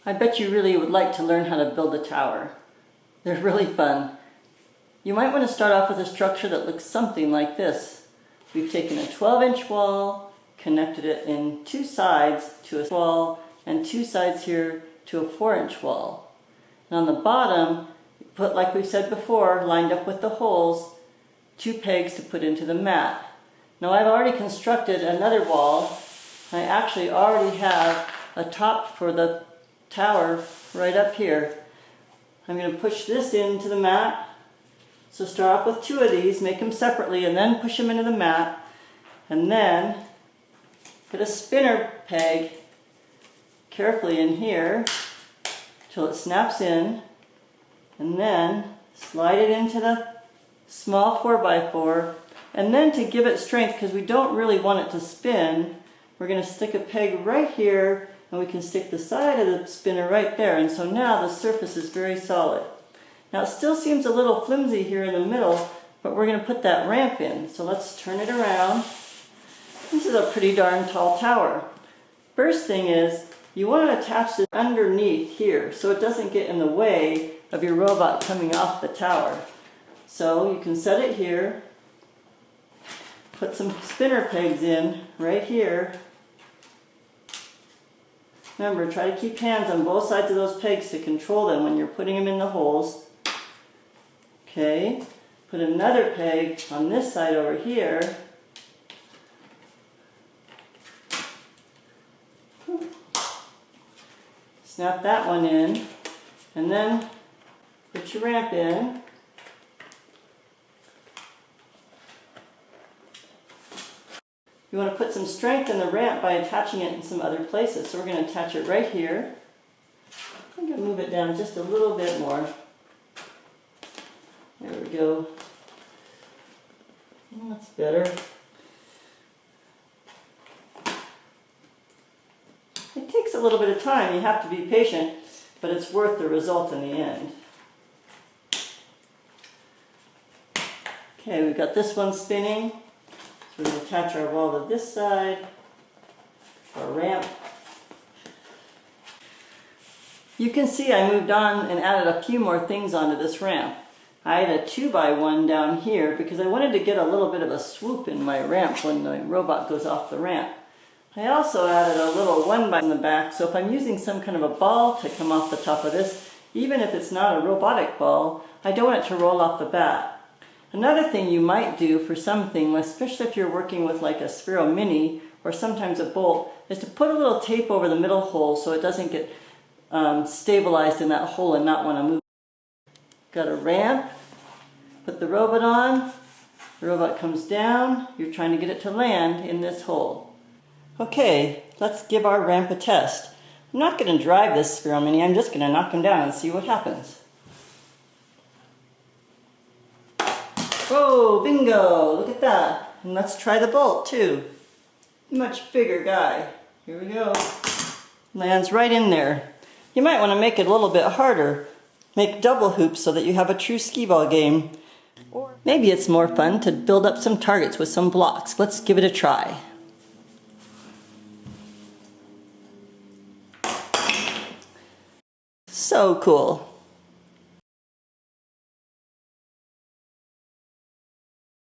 I bet you really would like to learn how to build a tower. They're really fun. You might want to start off with a structure that looks something like this. We've taken a 12-inch wall, connected it in two sides to a wall, and two sides here to a 4-inch wall. And on the bottom, put, like we said before, lined up with the holes, 2 pegs to put into the mat. Now I've already constructed another wall. I actually already have a top for the tower right up here. I'm going to push this into the mat. So start off with 2 of these, make them separately, and then push them into the mat. And then put a spinner peg carefully in here till it snaps in. And then slide it into the small 4x4. And then to give it strength, because we don't really want it to spin, we're going to stick a peg right here, and we can stick the side of the spinner right there. And so now the surface is very solid. Now it still seems a little flimsy here in the middle, but we're going to put that ramp in. So let's turn it around. This is a pretty darn tall tower. First thing is, you want to attach this underneath here so it doesn't get in the way of your robot coming off the tower. So you can set it here, put some spinner pegs in right here. Remember, try to keep hands on both sides of those pegs to control them when you're putting them in the holes. Okay, put another peg on this side over here. Snap that one in, and then put your ramp in. You want to put some strength in the ramp by attaching it in some other places. So we're going to attach it right here. I'm going to move it down just a little bit more. There we go. That's better. It takes a little bit of time. You have to be patient, but it's worth the result in the end. Okay, we've got this one spinning. So we're going to attach our wall to this side, our ramp. You can see I moved on and added a few more things onto this ramp. I had a 2x1 down here because I wanted to get a little bit of a swoop in my ramp when the robot goes off the ramp. I also added a little 1x in the back, so if I'm using some kind of a ball to come off the top of this, even if it's not a robotic ball, I don't want it to roll off the bat. Another thing you might do for something, especially if you're working with like a Sphero Mini or sometimes a bolt, is to put a little tape over the middle hole so it doesn't get stabilized in that hole and not want to move. Got a ramp, put the robot on, the robot comes down, you're trying to get it to land in this hole. Okay, let's give our ramp a test. I'm not going to drive this Sphero Mini, I'm just going to knock him down and see what happens. Whoa, bingo, look at that. And let's try the bolt too. Much bigger guy. Here we go. Lands right in there. You might want to make it a little bit harder. Make double hoops so that you have a true skee-ball game. Or maybe it's more fun to build up some targets with some blocks. Let's give it a try. So cool.